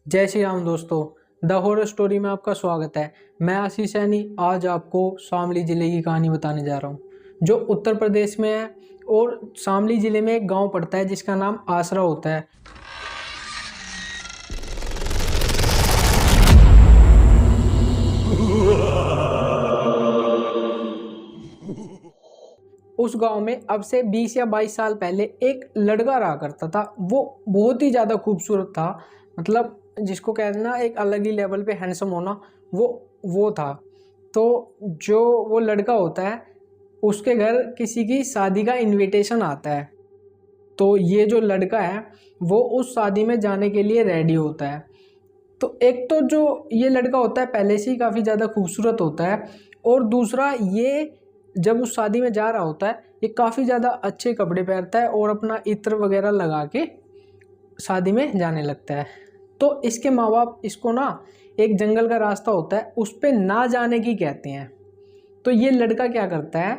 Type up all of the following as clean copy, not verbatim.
जय श्री राम दोस्तों। The horror story में आपका स्वागत है। मैं आशीष सैनी आज आपको शामली ज़िले की कहानी बताने जा रहा हूँ जो उत्तर प्रदेश में है। और शामली ज़िले में एक गांव पड़ता है जिसका नाम आसरा होता है। उस गांव में अब से 20 या 22 साल पहले एक लड़का रहा करता था। वो बहुत ही ज़्यादा खूबसूरत था, मतलब जिसको कहते हैं ना एक अलग ही लेवल पे हैंडसम होना, वो था। तो जो वो लड़का होता है उसके घर किसी की शादी का इनविटेशन आता है। तो ये जो लड़का है वो उस शादी में जाने के लिए रेडी होता है। तो एक तो जो ये लड़का होता है पहले से ही काफ़ी ज़्यादा खूबसूरत होता है, और दूसरा ये जब उस शादी में जा रहा होता है ये काफ़ी ज़्यादा अच्छे कपड़े पहनता है और अपना इत्र वगैरह लगा के शादी में जाने लगता है। तो इसके माँ बाप इसको ना एक जंगल का रास्ता होता है उस पर ना जाने की कहते हैं। तो ये लड़का क्या करता है,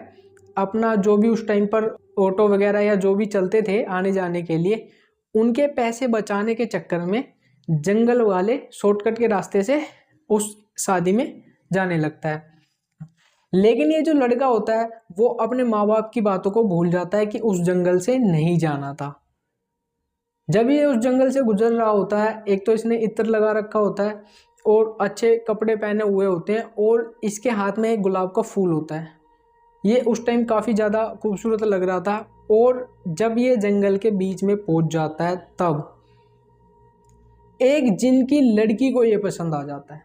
अपना जो भी उस टाइम पर ऑटो वगैरह या जो भी चलते थे आने जाने के लिए, उनके पैसे बचाने के चक्कर में जंगल वाले शॉर्टकट के रास्ते से उस शादी में जाने लगता है। लेकिन ये जो लड़का होता है वो अपने माँ बाप की बातों को भूल जाता है कि उस जंगल से नहीं जाना था। जब ये उस जंगल से गुजर रहा होता है, एक तो इसने इत्र लगा रखा होता है और अच्छे कपड़े पहने हुए होते हैं, और इसके हाथ में एक गुलाब का फूल होता है। ये उस टाइम काफ़ी ज़्यादा खूबसूरत लग रहा था। और जब ये जंगल के बीच में पहुंच जाता है तब एक जिन की लड़की को ये पसंद आ जाता है।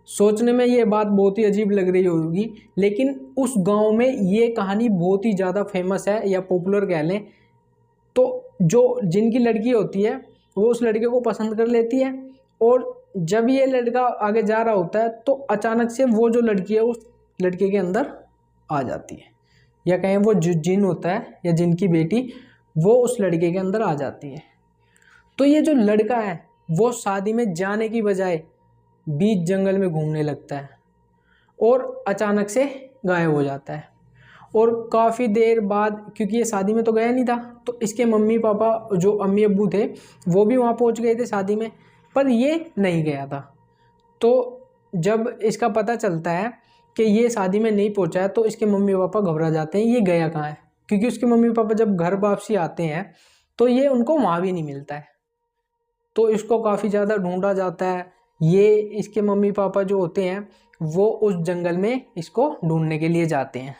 सोचने में ये बात बहुत ही अजीब लग रही होगी, लेकिन उस गांव में ये कहानी बहुत ही ज़्यादा फेमस है या पॉपुलर कह लें। तो जो जिनकी लड़की होती है वो उस लड़के को पसंद कर लेती है, और जब ये लड़का आगे जा रहा होता है तो अचानक से वो जो लड़की है उस लड़के के अंदर आ जाती है, या कहें वो जो जिन होता है या जिन की बेटी वो उस लड़के के अंदर आ जाती है। तो ये जो लड़का है वो शादी में जाने की बजाय बीच जंगल में घूमने लगता है और अचानक से गायब हो जाता है। और काफ़ी देर बाद, क्योंकि ये शादी में तो गया नहीं था, तो इसके मम्मी पापा जो अम्मी अब्बू थे वो भी वहाँ पहुँच गए थे शादी में, पर ये नहीं गया था। तो जब इसका पता चलता है कि ये शादी में नहीं पहुँचा है तो इसके मम्मी पापा घबरा जाते हैं ये गया कहाँ है, क्योंकि उसके मम्मी पापा जब घर वापसी आते हैं तो ये उनको वहाँ भी नहीं मिलता है। तो इसको काफ़ी ज़्यादा ढूंढा जाता है। ये इसके मम्मी पापा जो होते हैं वो उस जंगल में इसको ढूंढने के लिए जाते हैं।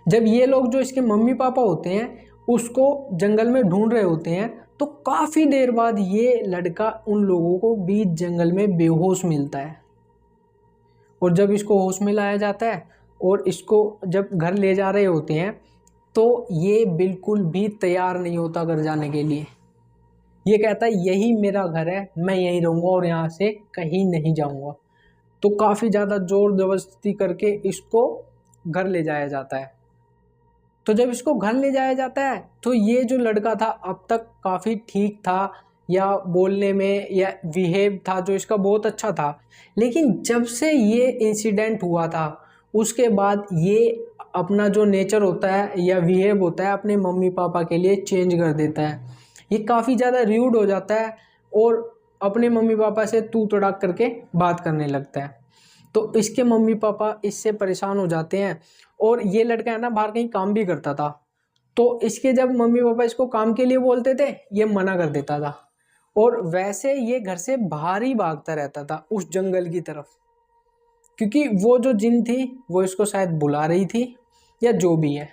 जब ये लोग जो इसके मम्मी पापा होते हैं उसको जंगल में ढूंढ रहे होते हैं तो काफ़ी देर बाद ये लड़का उन लोगों को बीच जंगल में बेहोश मिलता है। और जब इसको होश में लाया जाता है और इसको जब घर ले जा रहे होते हैं तो ये बिल्कुल भी तैयार नहीं होता घर जाने के लिए। ये कहता है यही मेरा घर है, मैं यहीं रहूँगा और यहाँ से कहीं नहीं जाऊँगा। तो काफ़ी ज़्यादा ज़ोर ज़बरदस्ती करके इसको घर ले जाया जाता है। तो जब इसको घर ले जाया जाता है तो ये जो लड़का था अब तक काफ़ी ठीक था, या बोलने में या बिहेव था जो इसका बहुत अच्छा था। लेकिन जब से ये इंसिडेंट हुआ था उसके बाद ये अपना जो नेचर होता है या बिहेव होता है अपने मम्मी पापा के लिए चेंज कर देता है। ये काफ़ी ज़्यादा र्यूड हो जाता है और अपने मम्मी पापा से तू तड़ाक करके बात करने लगता है। तो इसके मम्मी पापा इससे परेशान हो जाते हैं। और ये लड़का है ना बाहर कहीं काम भी करता था, तो इसके जब मम्मी पापा इसको काम के लिए बोलते थे ये मना कर देता था, और वैसे ये घर से बाहर ही भागता रहता था उस जंगल की तरफ, क्योंकि वो जो जिन थी वो इसको शायद बुला रही थी या जो भी है।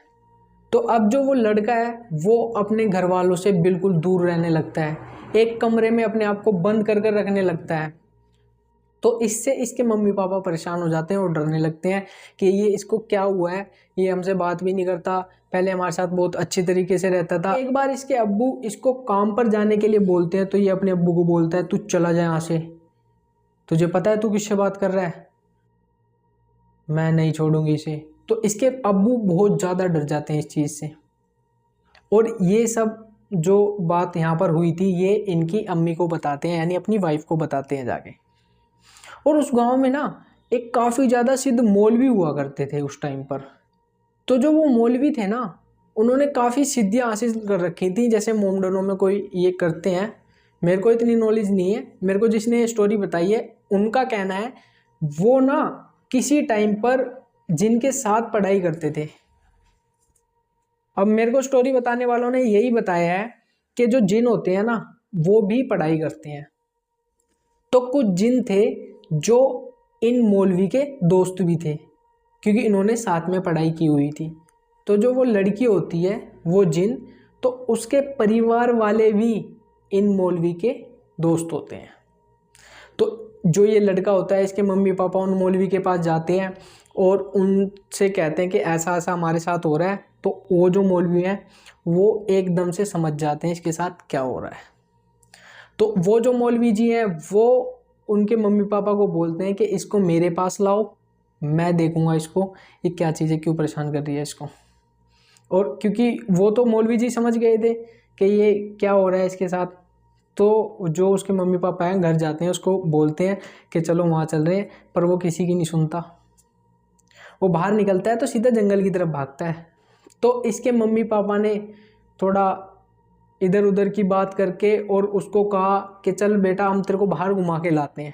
तो अब जो वो लड़का है वो अपने घर वालों से बिल्कुल दूर रहने लगता है, एक कमरे में अपने आप को बंद कर कर रखने लगता है। तो इससे इसके मम्मी पापा परेशान हो जाते हैं और डरने लगते हैं कि ये इसको क्या हुआ है, ये हमसे बात भी नहीं करता, पहले हमारे साथ बहुत अच्छी तरीके से रहता था। एक बार इसके अब्बू इसको काम पर जाने के लिए बोलते हैं तो ये अपने अब्बू को बोलता है तू चला जाए यहाँ से, तुझे पता है तू किससे बात कर रहा है, मैं नहीं छोड़ूंगी इसे। तो इसके अब्बू बहुत ज़्यादा डर जाते हैं इस चीज़ से। और ये सब जो बात यहाँ पर हुई थी ये इनकी अम्मी को बताते हैं, यानी अपनी वाइफ को बताते हैं जाके। और उस गांव में ना एक काफ़ी ज़्यादा सिद्ध मौलवी हुआ करते थे उस टाइम पर। तो जो वो मौलवी थे ना उन्होंने काफ़ी सिद्धियाँ हासिल कर रखी थी, जैसे मोमडनों में कोई ये करते हैं मेरे को इतनी नॉलेज नहीं है। मेरे को जिसने ये स्टोरी बताई है उनका कहना है वो ना किसी टाइम पर जिनके साथ पढ़ाई करते थे। अब मेरे को स्टोरी बताने वालों ने यही बताया है कि जो जिन होते हैं ना वो भी पढ़ाई करते हैं। तो कुछ जिन थे जो इन मौलवी के दोस्त भी थे, क्योंकि इन्होंने साथ में पढ़ाई की हुई थी। तो जो वो लड़की होती है वो जिन, तो उसके परिवार वाले भी इन मौलवी के दोस्त होते हैं। तो जो ये लड़का होता है इसके मम्मी पापा उन मौलवी के पास जाते हैं और उनसे कहते हैं कि ऐसा ऐसा हमारे साथ हो रहा है। तो वो जो मौलवी हैं वो एकदम से समझ जाते हैं इसके साथ क्या हो रहा है। तो वो जो मौलवी जी हैं वो उनके मम्मी पापा को बोलते हैं कि इसको मेरे पास लाओ, मैं देखूंगा इसको ये क्या चीज़ है, क्यों परेशान कर रही है इसको। और क्योंकि वो तो मौलवी जी समझ गए थे कि ये क्या हो रहा है इसके साथ, तो जो उसके मम्मी पापा हैं घर जाते हैं, उसको बोलते हैं कि चलो वहाँ चल रहे हैं, पर वो किसी की नहीं सुनता। वो बाहर निकलता है तो सीधा जंगल की तरफ भागता है। तो इसके मम्मी पापा ने थोड़ा इधर उधर की बात करके और उसको कहा कि चल बेटा हम तेरे को बाहर घुमा के लाते हैं।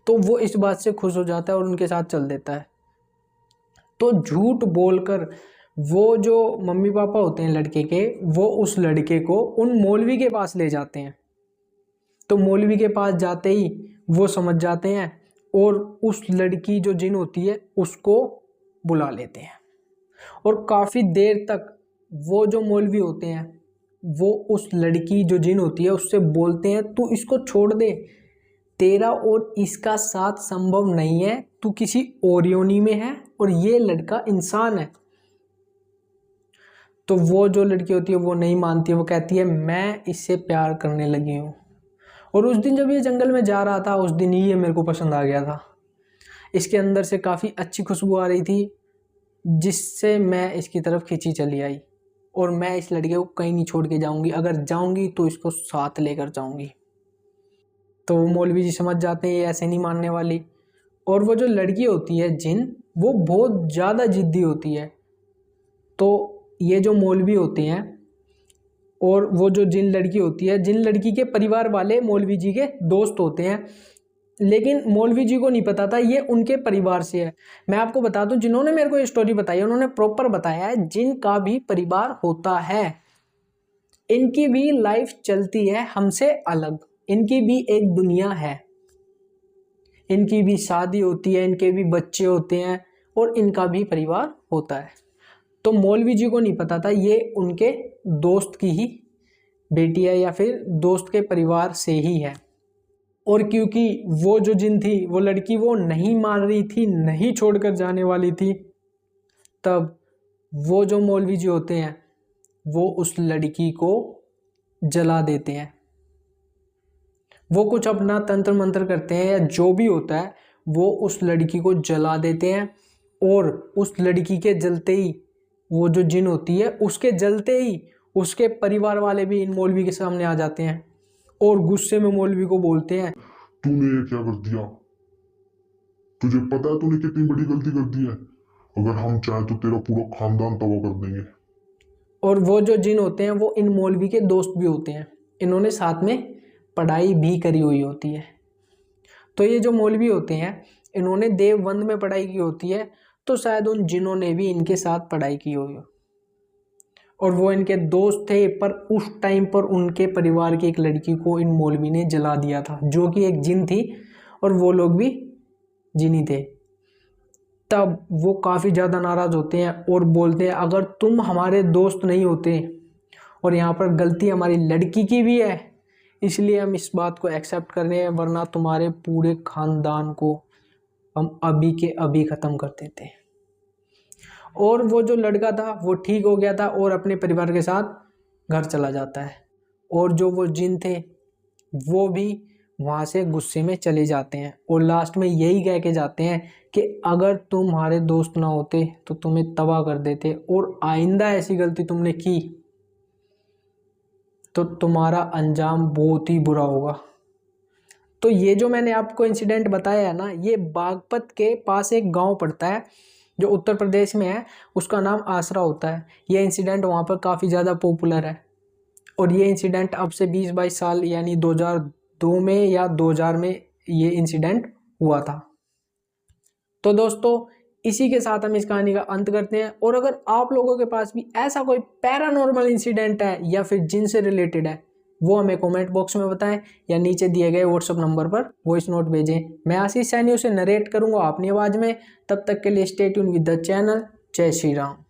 तो वो इस बात से खुश हो जाता है और उनके साथ चल देता है। तो झूठ बोलकर वो जो मम्मी पापा होते हैं लड़के के, वो उस लड़के को उन मौलवी के पास ले जाते हैं। तो मौलवी के पास जाते ही वो समझ जाते हैं और उस लड़की जो जिन होती है उसको बुला लेते हैं। और काफ़ी देर तक वो जो मौलवी होते हैं वो उस लड़की जो जिन होती है उससे बोलते हैं तू इसको छोड़ दे, तेरा और इसका साथ संभव नहीं है, तू किसी और योनि में है और ये लड़का इंसान है। तो वो जो लड़की होती है वो नहीं मानती है, वो कहती है मैं इससे प्यार करने लगी हूँ। और उस दिन जब ये जंगल में जा रहा था उस दिन ही ये मेरे को पसंद आ गया था। इसके अंदर से काफ़ी अच्छी खुशबू आ रही थी जिससे मैं इसकी तरफ खींची चली आई। और मैं इस लड़के को कहीं नहीं छोड़ के जाऊंगी, अगर जाऊंगी तो इसको साथ लेकर जाऊंगी। तो वो मौलवी जी समझ जाते हैं ये ऐसे नहीं मानने वाली। और वो जो लड़की होती है जिन, वो बहुत ज़्यादा जिद्दी होती है। तो ये जो मौलवी होते हैं और वो जो जिन लड़की होती है, जिन लड़की के परिवार वाले मौलवी जी के दोस्त होते हैं, लेकिन मौलवी जी को नहीं पता था ये उनके परिवार से है। मैं आपको बता दूं जिन्होंने मेरे को ये स्टोरी बताई है उन्होंने प्रॉपर बताया है जिनका भी परिवार होता है, इनकी भी लाइफ चलती है हमसे अलग, इनकी भी एक दुनिया है, इनकी भी शादी होती है, इनके भी बच्चे होते हैं और इनका भी परिवार होता है। तो मौलवी जी को नहीं पता था ये उनके दोस्त की ही बेटी है या फिर दोस्त के परिवार से ही है। और क्योंकि वो जो जिन थी वो लड़की वो नहीं मान रही थी, नहीं छोड़कर जाने वाली थी, तब वो जो मौलवी जी होते हैं वो उस लड़की को जला देते हैं। वो कुछ अपना तंत्र मंत्र करते हैं या जो भी होता है वो उस लड़की को जला देते हैं। और उस लड़की के जलते ही वो जो जिन होती है उसके जलते ही उसके परिवार वाले भी इन मौलवी के सामने आ जाते हैं और गुस्से में मौलवी को बोलते हैं तूने ये क्या कर दिया? तुझे पता है तूने कितनी बड़ी गलती कर दी है? अगर हम चाहें तो तेरा पूरा खानदान तबाह कर देंगे। और वो जो जिन होते हैं वो इन मौलवी के दोस्त भी होते हैं, इन्होंने साथ में पढ़ाई भी करी हुई होती है। तो ये जो मौलवी होते हैं इन्होंने देवबंद में पढ़ाई की होती है, तो शायद उन जिनों ने भी इनके साथ पढ़ाई की हुई और वो इनके दोस्त थे। पर उस टाइम पर उनके परिवार की एक लड़की को इन मौलवी ने जला दिया था जो कि एक जिन थी और वो लोग भी जिनी थे। तब वो काफ़ी ज़्यादा नाराज़ होते हैं और बोलते हैं अगर तुम हमारे दोस्त नहीं होते और यहाँ पर गलती हमारी लड़की की भी है इसलिए हम इस बात को एक्सेप्ट कर रहे हैं, वरना तुम्हारे पूरे खानदान को हम अभी के अभी ख़त्म कर देते। और वो जो लड़का था वो ठीक हो गया था और अपने परिवार के साथ घर चला जाता है। और जो वो जिन थे वो भी वहाँ से गुस्से में चले जाते हैं और लास्ट में यही कह के जाते हैं कि अगर तुम्हारे दोस्त ना होते तो तुम्हें तबाह कर देते और आइंदा ऐसी गलती तुमने की तो तुम्हारा अंजाम बहुत ही बुरा होगा। तो ये जो मैंने आपको इंसिडेंट बताया है ना, ये बागपत के पास एक गांव पड़ता है जो उत्तर प्रदेश में है, उसका नाम आसरा होता है। ये इंसिडेंट वहाँ पर काफ़ी ज़्यादा पॉपुलर है। और ये इंसिडेंट अब से 20-22 साल यानी 2002 में या 2000 में ये इंसिडेंट हुआ था। तो दोस्तों इसी के साथ हम इस कहानी का अंत करते हैं। और अगर आप लोगों के पास भी ऐसा कोई पैरानॉर्मल इंसिडेंट है या फिर जिन से रिलेटेड है, वो हमें कमेंट बॉक्स में बताएं या नीचे दिए गए व्हाट्सएप नंबर पर वॉइस नोट भेजें। मैं आशीष सैनी उसे नरेट करूंगा अपनी आवाज़ में। तब तक के लिए stay tune with the channel. जय श्री राम।